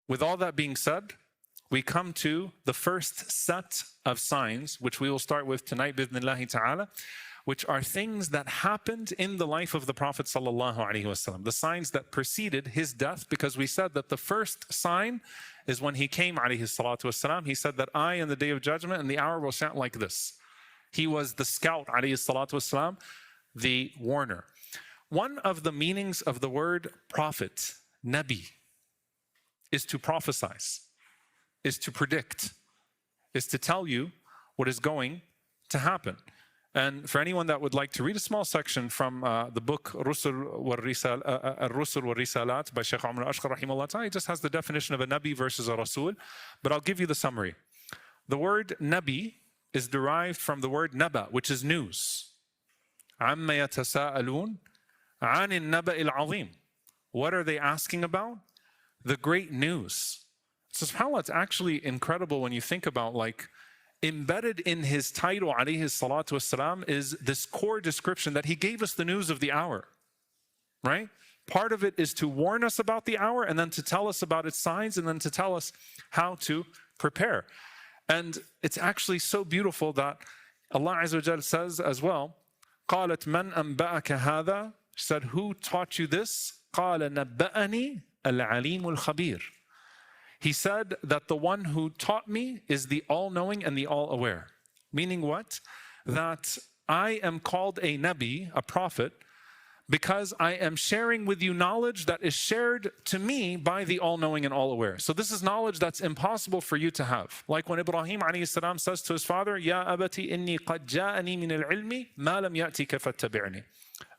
with all that being said, we come to the first set of signs, which we will start with tonight, bidhnillahi ta'ala, which are things that happened in the life of the Prophet sallallahu alaihi wasallam, the signs that preceded his death, because we said that the first sign is when he came alayhi salatu wasalam. He said that I, in the day of judgment and the hour, will sound like this. He was the scout alayhi salatu wasalam, the warner. One of the meanings of the word prophet, nabi, is to prophesize, is to predict, is to tell you what is going to happen. And for anyone that would like to read a small section from the book Rusul wa Risalat by Shaykh Umar Ashqar rahimahullah ta'ala, it just has the definition of a nabi versus a rasul, but I'll give you the summary. The word nabi is derived from the word naba, which is news. Amma yatasa'alun 'anil naba'i al-'azim. What are they asking about? The great news. So subhanAllah, it's actually incredible when you think about, like, embedded in his title alayhi salatu wassalam is this core description that he gave us the news of the hour, right? Part of it is to warn us about the hour, and then to tell us about its signs, and then to tell us how to prepare. And it's actually so beautiful that Allah Azza wa Jal says as well, قالت من أنبأك هذا, said, who taught you this? قال نبأني العليم الخبير. He said that the one who taught me is the all-knowing and the all-aware. Meaning what? That I am called a nabi, a prophet, because I am sharing with you knowledge that is shared to me by the all-knowing and all-aware. So this is knowledge that's impossible for you to have. Like when Ibrahim alayhi salam says to his father, Ya abati inni qad ja'ani min al-ilmi ma lam ya'tika fattabi'ni.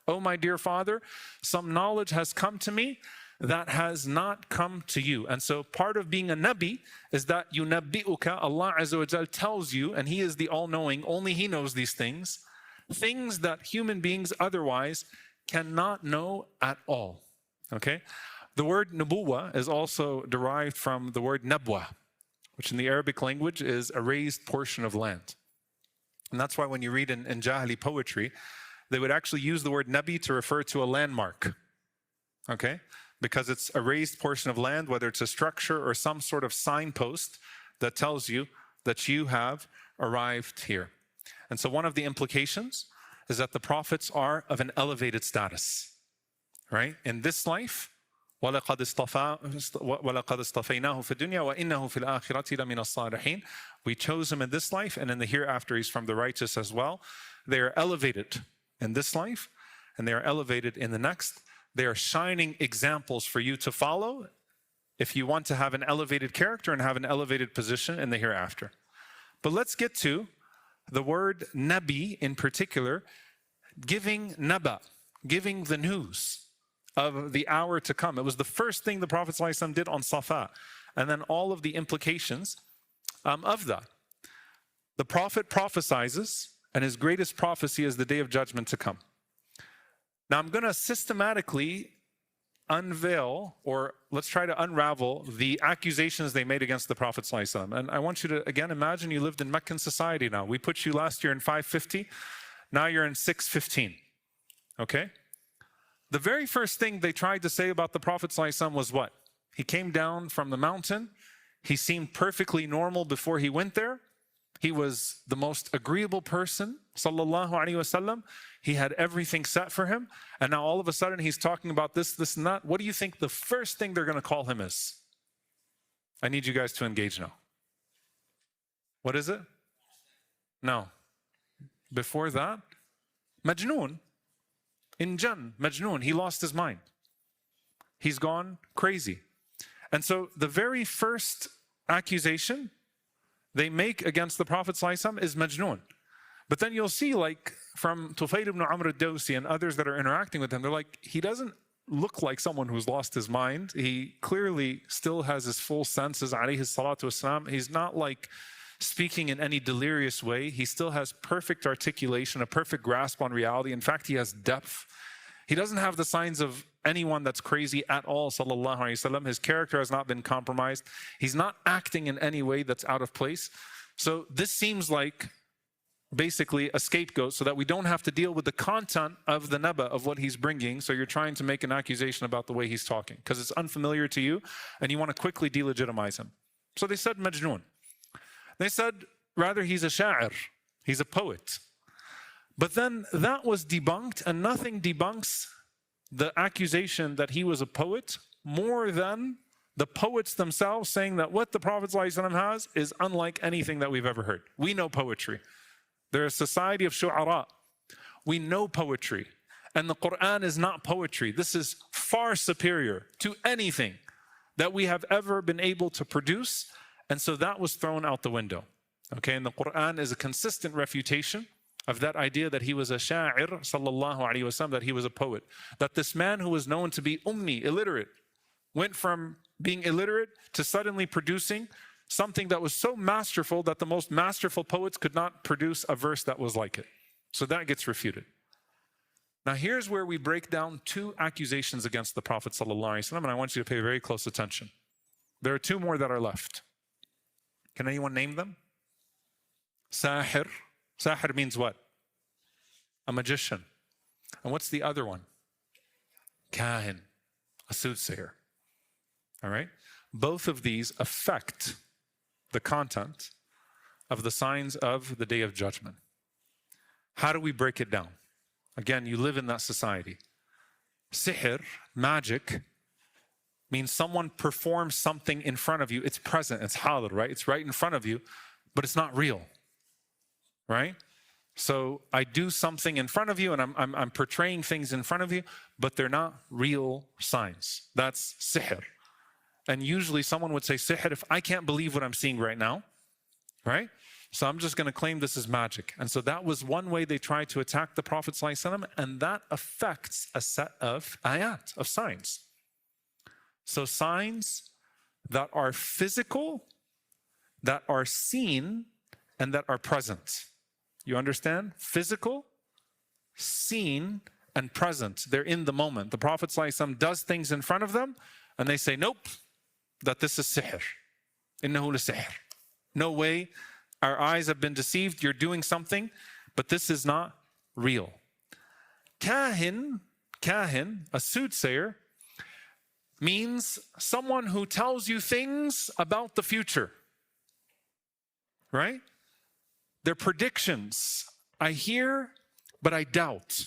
Oh my dear father, some knowledge has come to me that has not come to you. And so part of being a nabi is that yunabbi'uka, Allah Azza wa Jal tells you, and He is the all-knowing, only He knows these things that human beings otherwise cannot know at all. Okay? The word nubuwa is also derived from the word nabwa, which in the Arabic language is a raised portion of land. And that's why when you read in Jahili poetry, they would actually use the word nabi to refer to a landmark. Okay? Because it's a raised portion of land, whether it's a structure or some sort of signpost that tells you that you have arrived here. And so one of the implications is that the prophets are of an elevated status, right? In this life, وَلَقَدْ اصْطَفَيْنَاهُ فِي الدُّنْيَا وَإِنَّهُ فِي الْآخِرَةِ لَمِنَ الصَّالِحِينَ. We chose him in this life, and in the hereafter he's from the righteous as well. They are elevated in this life, and they are elevated in the next. They are shining examples for you to follow if you want to have an elevated character and have an elevated position in the hereafter. But let's get to the word nabi in particular, giving naba, giving the news of the hour to come. It was the first thing the Prophet ﷺ did on Safa, and then all of the implications of that. The Prophet prophesizes, and his greatest prophecy is the day of judgment to come. Now I'm going to systematically unveil, or let's try to unravel the accusations they made against the Prophet ﷺ. And I want you to, again, imagine you lived in Meccan society now. We put you last year in 550, now you're in 615, okay? The very first thing they tried to say about the Prophet ﷺ was what? He came down from the mountain, he seemed perfectly normal before he went there. He was the most agreeable person, sallallahu alaihi wasallam. He had everything set for him. And now all of a sudden he's talking about this, this, and that. What do you think the first thing they're going to call him is? I need you guys to engage now. What is it? No. Before that, Majnun. In Jannah, Majnun, he lost his mind. He's gone crazy. And so the very first accusation they make against the Prophet ﷺ is Majnun. But then you'll see, like, from Tufayl ibn Amr al-Dawsi and others that are interacting with him, they're like, he doesn't look like someone who's lost his mind. He clearly still has his full senses, alayhi salatu wasalam. He's not like speaking in any delirious way. He still has perfect articulation, a perfect grasp on reality. In fact, he has depth. He doesn't have the signs of anyone that's crazy at all, sallallahu alaihi wasallam. His character has not been compromised. He's not acting in any way that's out of place. So this seems like basically a scapegoat so that we don't have to deal with the content of the naba of what he's bringing. So you're trying to make an accusation about the way he's talking because it's unfamiliar to you and you want to quickly delegitimize him. So they said Majnun. They said rather he's a sha'ir, he's a poet. But then that was debunked, and nothing debunks the accusation that he was a poet more than the poets themselves saying that what the Prophet ﷺ has is unlike anything that we've ever heard. We know poetry. They're a society of shu'ara. We know poetry. And the Qur'an is not poetry. This is far superior to anything that we have ever been able to produce. And so that was thrown out the window. Okay, and the Qur'an is a consistent refutation of that idea that he was a sha'ir, sallallahu alayhi wa sallam, that he was a poet. That this man who was known to be ummi, illiterate, went from being illiterate to suddenly producing something that was so masterful that the most masterful poets could not produce a verse that was like it. So that gets refuted. Now here's where we break down two accusations against the Prophet ﷺ, and I want you to pay very close attention. There are two more that are left. Can anyone name them? Sahir. Sahir means what? A magician. And what's the other one? Kahin, a soothsayer. All right? Both of these affect the content of the signs of the Day of Judgment. How do we break it down? Again, you live in that society. Sihr, magic, means someone performs something in front of you. It's present, it's hadir, right? It's right in front of you, but it's not real, right? So I do something in front of you and I'm portraying things in front of you, but they're not real signs. That's sihr. And usually someone would say sihr if I can't believe what I'm seeing right now, right? So I'm just going to claim this is magic. And so that was one way they tried to attack the Prophet ﷺ, and that affects a set of ayat, of signs. So signs that are physical, that are seen, and that are present. You understand? Physical, seen, and present. They're in the moment. The Prophet ﷺ does things in front of them, and they say, nope, that this is sihr. Innahu la-sihr. No way. Our eyes have been deceived. You're doing something, but this is not real. Kahin, a soothsayer, means someone who tells you things about the future, right? They're predictions. I hear, but I doubt.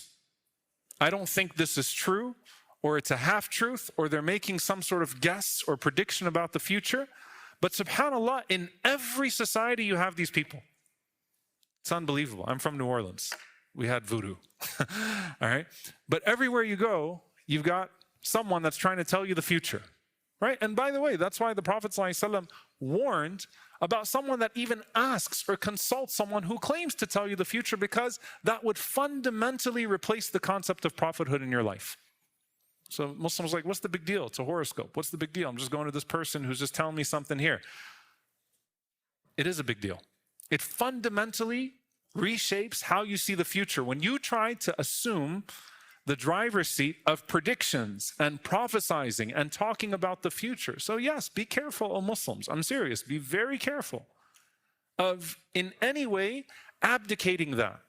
I don't think this is true, or it's a half-truth, or they're making some sort of guess or prediction about the future. But subhanAllah, in every society you have these people. It's unbelievable. I'm from New Orleans. We had voodoo. All right? But everywhere you go, you've got someone that's trying to tell you the future. Right? And by the way, that's why the Prophet ﷺ warned about someone that even asks or consults someone who claims to tell you the future, because that would fundamentally replace the concept of prophethood in your life. So Muslims are like, what's the big deal? It's a horoscope. What's the big deal? I'm just going to this person who's just telling me something here. It is a big deal. It fundamentally reshapes how you see the future. When you try to assume the driver's seat of predictions and prophesizing and talking about the future. So yes, be careful, O Muslims. I'm serious. Be very careful of in any way abdicating that.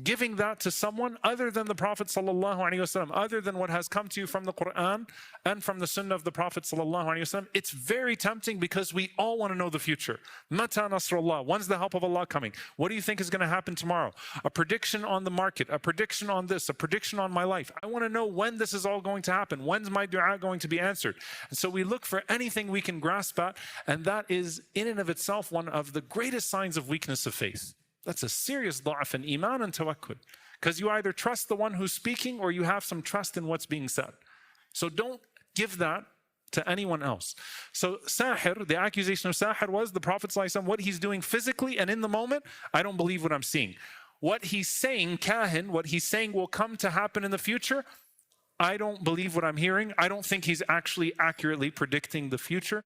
Giving that to someone other than the Prophet ﷺ, other than what has come to you from the Qur'an and from the Sunnah of the Prophet ﷺ. It's very tempting because we all want to know the future. Mata Nasrullah, when's the help of Allah coming? What do you think is going to happen tomorrow? A prediction on the market, a prediction on this, a prediction on my life. I want to know when this is all going to happen. When's my dua going to be answered? And so we look for anything we can grasp at, and that is in and of itself one of the greatest signs of weakness of faith. That's a serious da'af in iman and tawakkul. Because you either trust the one who's speaking or you have some trust in what's being said. So don't give that to anyone else. So sahir, the accusation of sahir was the Prophet ﷺ, what he's doing physically and in the moment, I don't believe what I'm seeing. What he's saying, kahin, what he's saying will come to happen in the future, I don't believe what I'm hearing. I don't think he's actually accurately predicting the future.